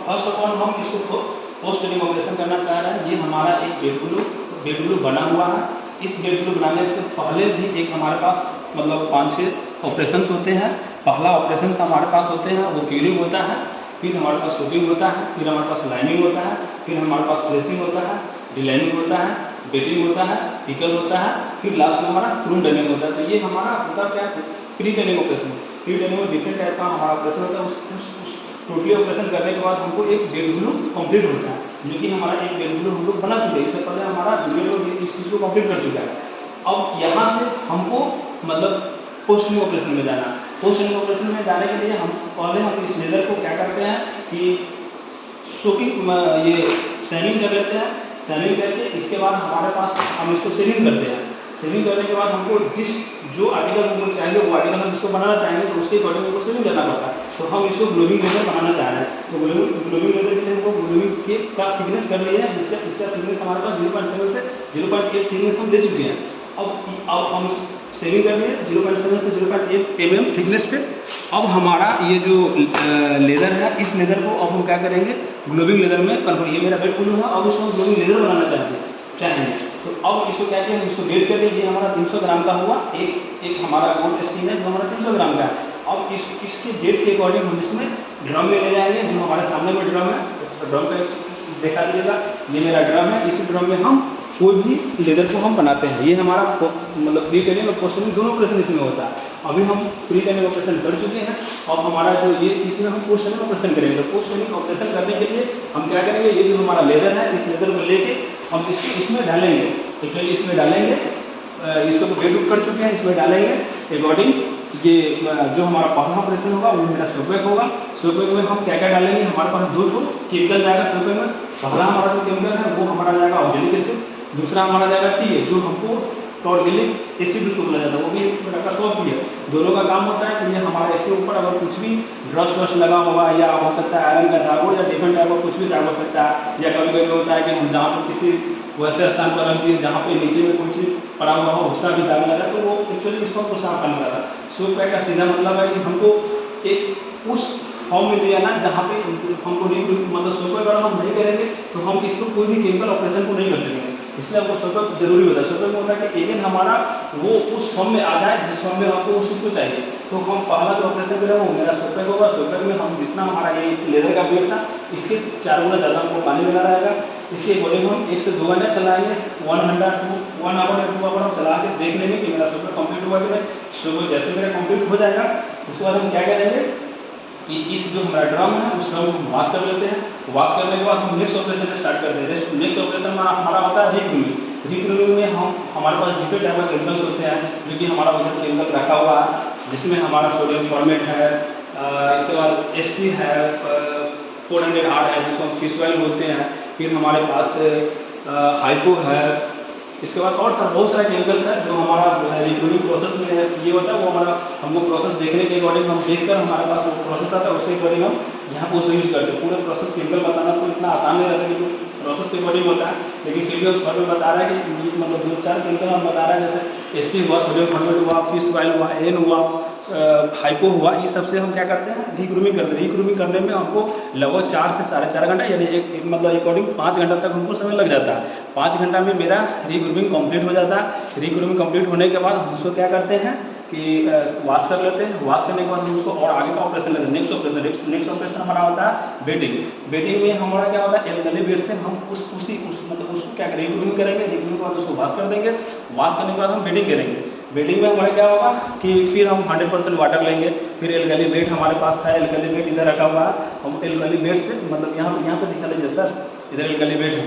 First of all हम इसको post training operation करना चाह रहे हैं। ये हमारा एक बेड ग्लू बना हुआ है। इस बेड ग्लू बनाने से पहले भी एक हमारे पास मतलब 5-6 ऑपरेशन होते हैं। पहला ऑपरेशन हमारे पास होते हैं वो क्यूरिंग होता है, फिर हमारे पास शूटिंग होता है, फिर हमारे पास लाइनिंग होता है, फिर हमारे पास प्रेसिंग होता है, डिलाइनिंग होता है, बेटिंग होता है, पिकल होता है, फिर लास्ट में हमारा क्रूम डनिंग होता है। तो ये हमारा होता क्या है pre Dunning operation. Pre Dunning में डिफरेंट टाइप का हमारा ऑपरेशन होता है। उस टोटली ऑपरेशन करने के बाद हमको एक बेड ग्लू कंप्लीट होता है, जो कि हमारा एक बेड ग्लू हम लोग बना चुके हैं। इससे पहले हमारा जूनियर लोग इस चीज़ को कंप्लीट कर चुका है। अब यहाँ से हमको मतलब पोस्ट ट्रेनिंग ऑपरेशन में जाना। पोस्ट ट्रेनिंग ऑपरेशन में जाने के लिए हम पहले हम इस लेजर को क्या करते हैं कि सोकिंग ये सैनिंग कर लेते हैं। सैनिंग करके इसके बाद हमारे पास हम इसको सेविंग करते हैं। सेविंग करने के बाद हमको जो आर्टिकल हमको चाहिए वो आर्टिकल हम इसको बनाना चाहेंगे तो उसके अकॉर्डिंग हमको सेविंग करना पड़ता है। तो हम इसको ग्लोबिंग लेजर बनाना चाह रहे हैं। तो ग्लोबिंग लेजर के लिए हमको ग्लोबिंग का थिकनेस कर लिया है। इसका थिकनेस हमारे पास 0.7 से 0.8 थिकनेस हम ले चुके हैं। अब हम सेविंग कर लिए 0.7 से 0.8 mm थिकनेस पे। अब हमारा ये जो लेदर है, इस लेदर को अब हम क्या करेंगे ग्लोबिंग लेदर में कन्वर्ट। ये मेरा बेड ग्लू है, अब इसको ग्लोबिंग लेदर बनाना चाहेंगे। तो अब इसको क्या किया हम इसको वेट कर लिए। ये हमारा 300 ग्राम का हुआ। एक हमारा गोल्ड स्टील है जो हमारा 300 ग्राम का है। अब इसके वेट के अकॉर्डिंग हम इसमें ड्रम में ले जाएंगे। जो हमारे सामने में ड्रम है, ड्रम का देखा दीजिएगा, ये मेरा ड्रम है। इसी ड्रम में हम कोई भी लेदर को हम बनाते हैं। ये हमारा मतलब प्री ट्रेनिंग और पोस्ट ट्रेनिंग दोनों ऑपरेशन इसमें होता है। अभी हम प्री ट्रेनिंग ऑपरेशन कर चुके हैं। अब हमारा जो ये इसमें हम पोस्ट ट्रेनिंग ऑपरेशन करेंगे। तो पोस्ट ट्रेनिंग ऑपरेशन करने के लिए हम क्या करेंगे, ये जो हमारा लेदर है इस लेदर को लेके हम इसको इसमें डालेंगे। तो चलिए इसमें डालेंगे, इसको तो वेट कर चुके हैं, इसमें डालेंगे अकॉर्डिंग। ये जो हमारा पहला ऑपरेशन होगा वो मेरा सोपैक होगा। सोपैक में हम क्या क्या डालेंगे, हमारे पास 2 केमिकल जाएगा सोपैक में। पहला हमारा जो केमिकल है वो हमारा जाएगा ऑर्गेनिक एसिड, दूसरा हमारा जाएगा टी, जो हमको टॉर्गेलिक एसिड उसको बोला जाता है, वो भी एक प्रकार का सॉल्ट भी है। दोनों का काम होता है कि ये हमारे इसके ऊपर अगर कुछ भी रस्ट वस्ट लगा होगा या हो सकता है आयरन का दाग हो या डिफरेंट टाइप का कुछ भी दाग हो सकता है, या कभी कभी होता है कि हम जहाँ पर किसी वैसे स्थान पर रख दिए जहाँ पे नीचे में कोई चीज़ पड़ा हुआ हो उसका भी दाग लगा, तो वो एक्चुअली इसको हमको साफ करना था। सोपैक का सीधा मतलब है कि हमको एक उस फॉर्म में दिया ना जहाँ पे हमको मतलब सोपैक अगर हम नहीं करेंगे तो हम इसको कोई भी केमिकल ऑपरेशन को नहीं कर सकेंगे। इसलिए हमको सोपैक जरूरी होता है। सोपैक में होता है कि एजेंट हमारा वो उस फॉर्म में आ जाए जिस फॉर्म में हमको उस चीज़ को चाहिए। तो हम पहला जो ऑपरेशन करें वो मेरा सोपैक होगा। सोपैक में हम जितना हमारा ये लेदर का वेट था इसके 4 गुना ज़्यादा हमको पानी मिला रहेगा। इसके अकॉर्डिंग हम 1 से 2 घंटे चलाएंगे। 1 आवर या 2 आवर हम चला के देख लेंगे कि मेरा सोपैक कंप्लीट हुआ कि नहीं। सोपैक जैसे मेरा कंप्लीट हो जाएगा उसके बाद हम क्या करेंगे कि इस जो हमारा ड्रम है उस ड्रम को वॉश कर लेते हैं। वॉश करने के बाद हम नेक्स्ट ऑपरेशन स्टार्ट करते हैं। नेक्स्ट ऑपरेशन में हमारा होता है रिक्रूमिंग। रिक्रूमिंग में हमारे पास डिफरेंट टाइप के केमिकल्स होते हैं, जो कि हमारा उधर केमिकल रखा हुआ है, जिसमें हमारा सोडियम फॉर्मेट है, इसके बाद SC है, 400 है जिसको हम फिश ऑयल बोलते हैं, फिर हमारे पास हाइपो है, इसके बाद और बहुत सारे केमिकल्स हैं जो हमारा रिक्रूटिंग प्रोसेस में ये होता है। वो हमारा हमको प्रोसेस देखने के अकॉर्डिंग हम देखकर हमारे पास वो प्रोसेस आता है, उसके अकॉर्डिंग हम यहाँ पर उसे यूज़ करते हैं। पूरे प्रोसेस केमिकल बताना तो इतना आसान नहीं रहता कि प्रोसेस के अकॉर्डिंग होता है, लेकिन फिर भी हम शॉर्ट में बता रहे हैं कि मतलब 2-4 केमिकल हम बता रहे हैं, जैसे SC हुआ, सोडियम फॉर्मेट हुआ, फिश ऑयल हुआ, N हुआ, हाइपो हुआ। ये सबसे हम क्या करते हैं रिक्रूमिंग करते हैं। रिक्रूमिंग करने में हमको लगभग 4 से 4.5 घंटा यानी एक मतलब अकॉर्डिंग 5 घंटा तक हमको समय लग जाता है। 5 घंटा में मेरा रिक्रूमिंग कंप्लीट हो जाता है। रिक्रूमिंग कंप्लीट होने के बाद हम उसको क्या करते हैं कि वॉश कर लेते हैं। वॉश करने के बाद हम उसको और आगे का ऑपरेशन लेते हैं। नेक्स्ट ऑपरेशन हमारा होता है बेटिंग। बेटिंग में हमारा क्या होता है एल्कली बेड से हम मतलब उसको क्या करेंगे रिक्रूमिंग करेंगे। रिक्रूमिंग के बाद उसको वॉश कर देंगे। वॉश करने के बाद हम बेटिंग करेंगे। बेटिंग में हमारा क्या होगा कि फिर हम 100% वाटर लेंगे। फिर एल्कली बेड हमारे पास था, एल्कली बेड इधर रखा हुआ है। हम एल्कली बेड से मतलब यहाँ पे दिखा लीजिए सर, इधर एल्कली बेड है,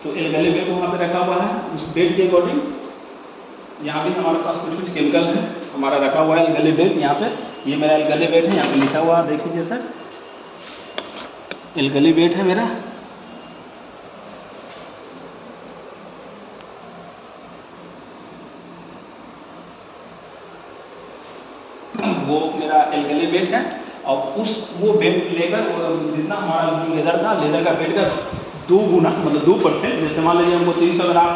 तो एल्कली बेड वहाँ पे रखा हुआ है। उस बेड के अकॉर्डिंग यहाँ भी हमारे पास कुछ केमिकल है हमारा रखा हुआ है एल्कली बेड। यहाँ पे ये मेरा एल्कली बेड है, यहाँ पे लिखा हुआ देख लीजिए सर, एल्कली बेड है मेरा। वो मेरा एल्कली बेड है। और वो बेड लेकर जितना हमारा जो लेदर था, लेदर का बेड का 2 गुना मतलब 2%, जैसे मान लीजिए हमको 300 ग्राम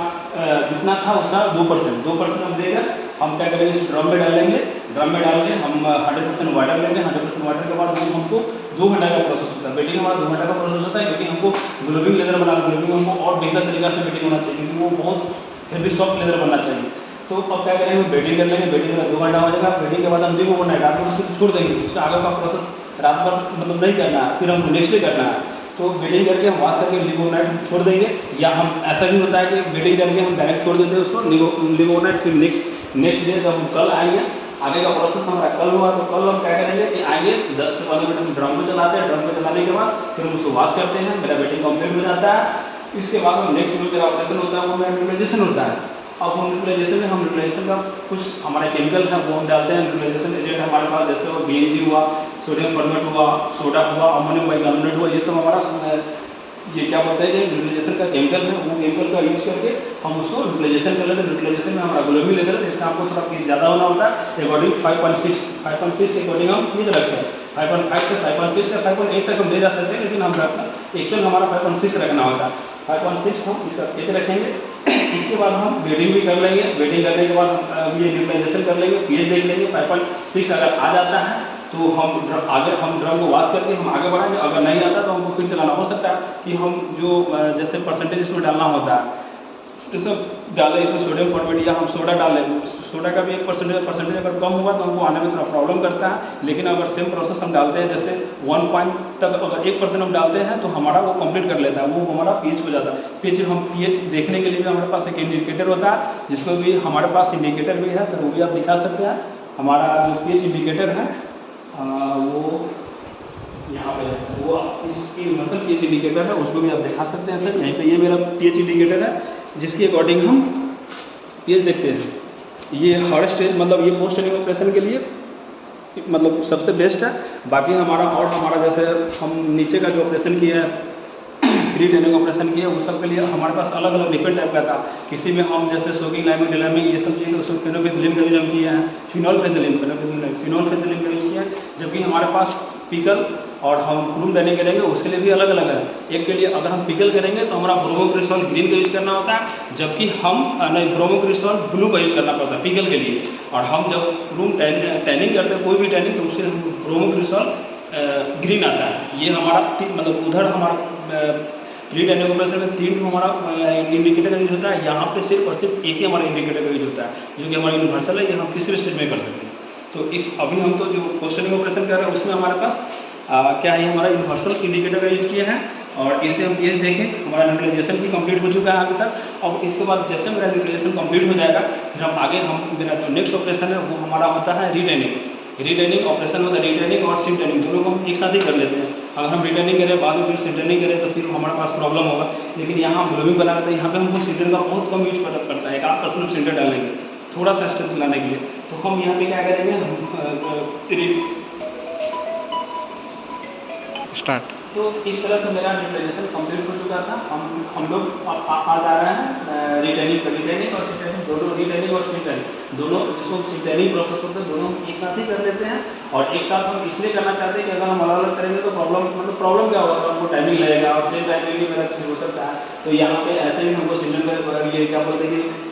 जितना था उसका 2% हम देकर हम क्या करेंगे इस ड्रम में डालेंगे। ड्रम में डाल के हम 100% वाटर लेंगे। 100% वाटर के बाद वो हमको 2 घंटा का प्रोसेस होता है। बेटिंग हमारा 2 घंटा का प्रोसेस होता है, क्योंकि हमको ग्लोबिंग लेदर बनाना, ग्लोबिंग हमको और बेहतर तरीका से बेटिंग होना चाहिए, क्योंकि वो बहुत हेवी सॉफ्ट लेदर बनना चाहिए। तो अब क्या करेंगे, बेटिंग कर लेंगे, बेटिंग में 2 घंटा हो जाएगा। बेटिंग के बाद हम देखो ओवरनाइट रात में उसको छोड़ देंगे, उसका आगे का प्रोसेस रात भर मतलब नहीं करना है, फिर हमको नेक्स्ट डे करना है। तो बेटिंग करके हम वॉश करके लीव ओवरनाइट छोड़ देंगे, या हम ऐसा भी होता है कि बेटिंग करके हम डायरेक्ट छोड़ देते हैं उसको लीव ओवरनाइट, फिर नेक्स्ट डे जब हम कल आएंगे, आगे का प्रोसेस हमारा कल हुआ, तो कल हम क्या करेंगे कि आएंगे 10 से 15 मिनट हम ड्रम को चलाते हैं, ड्रम को चलाने के बाद फिर हम उसको वॉश करते हैं, मेरा बेटिंग कंप्लीट हो जाता है। इसके बाद हम नेक्स्ट जो मेरा ऑपरेशन होता है वो मेरा न्यूट्रलाइजेशन होता है। अब हम न्यूट्रलाइजेशन में हम न्यूट्रलाइजेशन का कुछ हमारे केमिकल है वो हम डालते हैं। न्यूट्रलाइजेशन एजेंट हमारे पास जैसे वो BNG हुआ, सोडियम फॉर्मेट हुआ, सोडा हुआ, अमोनियम बाइकार्बोनेट हुआ, ये सब हमारा ये क्या बोलते हैं कि न्यूट्रलाइजेशन का केमिकल है, वो केमिकल का यूज करके हम उसको न्यूट्रलाइजेशन कर लेते हैं। न्यूट्रलाइजेशन में हमारा ग्लोबिन लेते हैं, इसका आपको थोड़ा पीस ज़्यादा होना होता है, अकॉर्डिंग 5.6 के अकॉर्डिंग हम पीस रखते हैं। 5.5 से 5.6 से 5.8 तक हम ले जा सकते हैं, लेकिन हम एक्चुअल हमारा 5.6 रखना होता है। 5.6 हम इसका पीस रखेंगे। इसके बाद हम बेडिंग भी कर लेंगे, बेडिंग करने के बाद हम ये न्यूट्रलाइजेशन कर लेंगे, पीएच देख लेंगे। 5.6 अगर आ जाता है तो हम आगे हम ड्रम को वॉश करके हम आगे बढ़ाएंगे, अगर नहीं आता तो हमको फिर चलाना हो सकता है कि हम जो जैसे परसेंटेज इसमें डालना होता है तो सब डालें, इसमें सोडियम फॉर्मेट या हम सोडा डाल लें। सोडा का भी एक परसेंटेज अगर कम होगा तो हमको आने में थोड़ा प्रॉब्लम करता है, लेकिन अगर सेम प्रोसेस हम डालते हैं जैसे 1 पॉइंट तक अगर 1% हम डालते हैं तो हमारा वो कंप्लीट कर लेता है, वो हमारा पीएच हो जाता है। पीएच देखने के लिए भी हमारे पास एक इंडिकेटर होता है, जिसको भी हमारे पास इंडिकेटर भी है सर, वो भी आप दिखा सकते हैं। हमारा जो पीएच इंडिकेटर है वो यहाँ पे है सर, वो इसकी यूनिवर्सल पीएच इंडिकेटर है, उसको भी आप दिखा सकते हैं सर। यहीं पे ये मेरा पीएच इंडिकेटर है, जिसके अकॉर्डिंग हम पीएच देखते हैं। ये हर स्टेज मतलब ये पोस्ट ट्रेनिंग ऑपरेशन के लिए मतलब सबसे बेस्ट है। बाकी हमारा जैसे हम नीचे का जो ऑपरेशन किया है, प्री ट्रेनिंग ऑपरेशन किया, उस सब के लिए हमारे पास अलग अलग डिफरेंट टाइप का था। किसी में हम जैसे सोगिंग लाइमिंग डिलामिंग ये सब चीज़ें उसमें फेनोफेथलीन का यूज हम किया है, फिनोल्फेथलीन का यूज किया है। जबकि हमारे पास पिकल और हम क्रूम देने करेंगे उसके लिए भी अलग अलग है। एक के लिए अगर हम पिकल करेंगे तो हमारा ब्रोमोक्रिस्टॉल ग्रीन का यूज करना होता है, जबकि हम नहीं ब्रोमोक्रिस्टॉल ब्लू का यूज करना पड़ता है पिकल के लिए। और हम जब क्रूम टैनिंग करते हैं कोई भी टैनिंग तो उससे ब्रोमोक्रिस्टॉल ग्रीन आता है। ये हमारा मतलब उधर हमारा प्री ट्रेनिंग ऑपरेशन में 3 हमारा इंडिकेटर का यूज होता है, यहाँ पे सिर्फ और सिर्फ एक ही हमारा इंडिकेटर का यूज होता है, जो कि हमारा यूनिवर्सल है, ये हम किसी भी स्टेज में कर सकते हैं। तो अभी हम तो जो पोस्ट ट्रेनिंग ऑपरेशन कर रहे हैं उसमें हमारे पास क्या है, हमारा यूनिवर्सल इंडिकेटर का यूज किया है। और इससे हम पीएच देखें, हमारा न्यूट्रलाइजेशन भी कंप्लीट हो चुका है अभी तक। और इसके बाद जैसे मेरा न्यूट्रलाइजेशन कंप्लीट हो जाएगा, फिर हम आगे मेरा जो नेक्स्ट ऑपरेशन है वो हमारा होता है रिट्रेनिंग ऑपरेशन होता है। रिट्रेनिंग और सिम ट्रेनिंग दोनों को हम एक साथ ही कर लेते हैं। अगर हम रिट्रेनिंग करें बाद में फिर सिम ट्रेनिंग करें तो फिर हमारे पास प्रॉब्लम होगा। लेकिन यहाँ हम ग्लोबिंग बना रहे थे, यहाँ पे हमको सिंटर का बहुत कम यूज पड़ता है, 1% हम सिंटर डालेंगे थोड़ा सा स्ट्रेंथ लाने के लिए। तो हम यहाँ पे क्या करेंगे, स्टार्ट। तो इस तरह से मेरा न्यूट्रलाइजेशन कंप्लीट हो चुका था। हम लोग आ जा रहे हैं रिट्रेनिंग और सिंटरिंग दोनों, रिट्रेनिंग और सिंटरिंग दोनों, जिसको सिंटरिंग प्रोसेस करते हैं दोनों हम एक साथ ही कर लेते हैं। और एक साथ हम इसलिए करना चाहते हैं कि अगर हम अलग अलग करेंगे तो प्रॉब्लम क्या होगा, तो हमको टाइमिंग लगेगा और सेम टाइम में भी मेरा हो सकता है। तो यहाँ पे ऐसे ही हमको सिंटर ये क्या बोलते हैं कि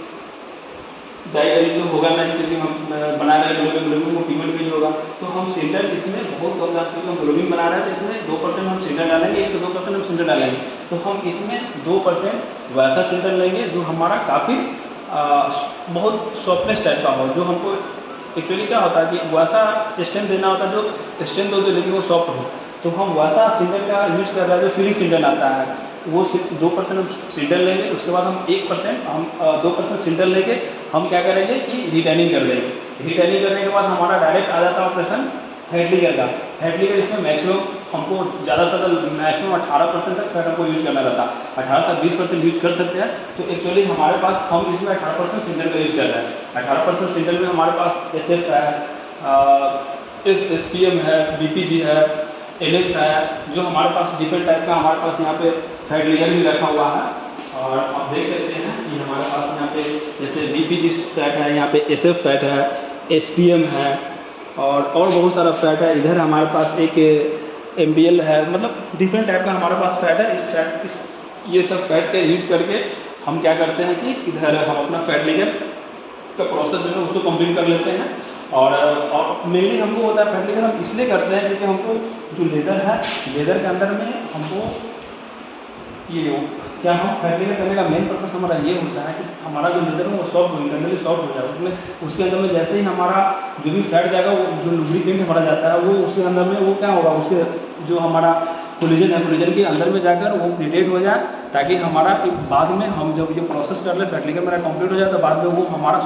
डाई का यूज होगा नहीं, क्योंकि हम बना रहे हैं ग्लोबिन को फीमेल यूज होगा। तो हम सिंटर इसमें बहुत कम डालते हैं, क्योंकि हम ग्लोबिन बना रहे हैं तो इसमें 2% हम सिंटर डालेंगे, 1 से 2% हम सिंटर डालेंगे। तो हम इसमें 2% वैसा सिंटर लेंगे जो हमारा काफ़ी बहुत सॉफ्टनेस टाइप का हो, जो हमको एक्चुअली क्या होता है कि वैसा स्ट्रेंथ देना होता है जो स्ट्रेंथ हो लेकिन वो सॉफ्ट हो। तो हम वैसा सिंटर का यूज कर रहे हैं जो फीलिंग सिंटर आता है, वो 2% हम सिंटर लेंगे। उसके बाद हम 1% हम 2% सिंटर लेके हम क्या करेंगे कि रिटर्निंग कर देंगे। रिटर्निंग करने के बाद हमारा डायरेक्ट आ जाता है ऑपरेशन फैट लीवर का। फैट लीवर इसमें मैक्सिमम हमको ज़्यादा से ज़्यादा मैक्सिमम 18% तक फैट हमको यूज करना रहता है, 18 से 20% यूज कर सकते हैं। तो एक्चुअली हमारे पास हम इसमें 18% सिंटर का यूज कर रहे हैं। 18% सिंटर में हमारे पास SF है, SPM है, BPG है, LF है, जो हमारे पास डिफरेंट टाइप का हमारे पास यहाँ पे फैट लेयर भी रखा हुआ है। और आप देख सकते हैं कि हमारे पास यहाँ पे जैसे BPG फैट है, यहाँ पे SF फैट है, SPM है और बहुत सारा फैट है। इधर हमारे पास एक MBL है, मतलब डिफरेंट टाइप का हमारे पास फैट है। ये सब फैट का यूज करके हम क्या करते हैं कि इधर हम अपना फैट लेयर का प्रोसेस जो है उसको कंप्लीट कर लेते हैं। और मेनली हमको होता है फैट लिकर हम इसलिए करते हैं क्योंकि हमको जो लेदर है, लेदर के अंदर में हमको ये क्या हम फैट लिकर करने का मेन पर्पस हमारा ये होता है कि हमारा जो लेदर है वो सॉफ्ट हो, इंटरनली सॉफ्ट हो जाए। उसमें उसके अंदर में जैसे ही हमारा जो भी फैट जाएगा, वो जो लुब्रिकेंट हमारा जाता है वो उसके अंदर में वो क्या होगा, उसके जो हमारा कोलिजन है, कोलिजन के अंदर में जाकर वो प्रिटेट हो जाए, ताकि हमारा एक बाद में हम जब ये प्रोसेस कर ले फैट लिकर मेरा कंप्लीट हो जाए तो बाद में वो हमारा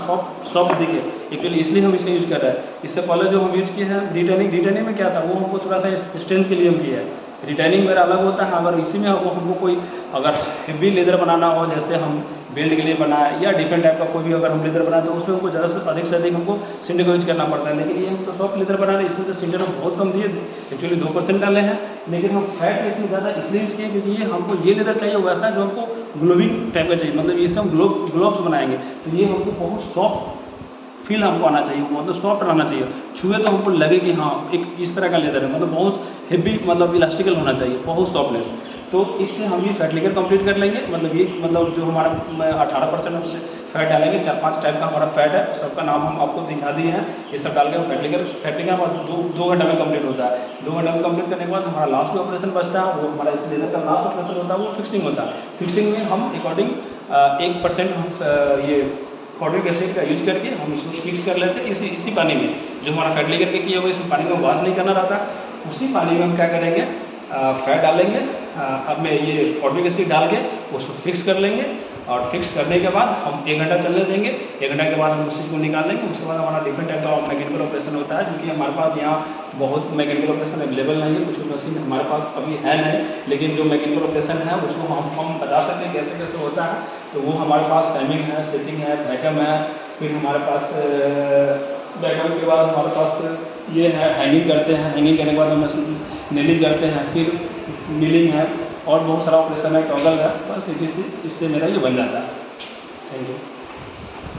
सॉफ्ट दिखे। एक्चुअली इसलिए हम इसे यूज़ कर रहे हैं। इससे पहले जो हम यूज़ किए हैं रिटेनिंग में क्या था, वो हमको थोड़ा सा स्ट्रेंथ के लिए हम किया है। रिटेनिंग मेरा अलग होता है। अगर इसी में हमको कोई अगर हेवी लेदर बनाना हो, जैसे हम बेल्ट के लिए बनाए या डिफरेंट टाइप का कोई भी अगर हम लेदर बनाए, तो उसमें हमको ज़्यादा से अधिक हमको सिंडर का यूज करना पड़ता है। लेकिन ये हम तो सॉफ्ट लेदर बना रहे हैं, इसमें तो सिंडर हम बहुत कम दिए, एक्चुअली 2% डाले हैं। लेकिन हम फैट इसमें ज़्यादा इसलिए यूज किए क्योंकि ये हमको ये लेदर चाहिए वैसा जो हमको ग्लोविंग टाइप का चाहिए, मतलब इससे हम ग्लोव्स बनाएंगे तो ये हमको बहुत सॉफ्ट फील हमको आना चाहिए, मतलब सॉफ्ट रहना चाहिए। छुए तो हमको लगे कि हाँ एक इस तरह का लेदर है, मतलब बहुत हेवी, मतलब इलास्टिकल होना चाहिए, बहुत सॉफ्टनेस। तो इससे हम ये फैट लेकर कंप्लीट कर लेंगे। मतलब ये मतलब जो हमारा 18% उससे फैट डालेंगे, 4-5 टाइप का हमारा फैट है, सबका नाम हम आपको दिखा दिए हैं। ये सब डाल के हम फैट लेकर हमारा 2 घंटा में कंप्लीट होता है। 2 घंटा में कंप्लीट करने के बाद हमारा लास्ट में ऑपरेशन बचता है, वो हमारा इस लेदर का लास्ट ऑपरेशन होता है, वो फिक्सिंग होता है। फिक्सिंग में हम अकॉर्डिंग 1% हम ये फॉर्मिक एसिड का यूज करके हम इसको फिक्स कर लेते हैं इसी पानी में। जो हमारा फैट लेकर के किया हुआ इसमें पानी में वॉश नहीं करना रहता, उसी पानी में हम क्या करेंगे, फैट डालेंगे, अब में ये फॉर्मिक एसिड डाल के उसको फिक्स कर लेंगे। और फिक्स करने के बाद हम 1 घंटा चलने देंगे। 1 घंटा के बाद हम उस चीज़ को निकाल लेंगे। उसके बाद हमारा डिफरेंट टाइप का मैकेनिकल ऑपरेशन होता है, क्योंकि हमारे पास यहाँ बहुत मैकेनिकल ऑपरेशन अवेलेबल नहीं है, कुछ मशीन हमारे पास अभी है नहीं। लेकिन जो मैकेनिकल ऑपरेशन है उसको हम बता सकते हैं कैसे कैसे होता है। तो वो हमारे पास सैमिंग है, सेटिंग है, वैक्यूम है, फिर हमारे पास वैक्यूम के बाद हमारे पास ये है हैंगिंग करते हैं, हैंगिंग करने के बाद हम नेलिंग करते हैं, फिर मिलिंग है और बहुत सारा ऑपरेशन है, टॉगल है। बस इससे मेरा ये बन जाता है। Thank you.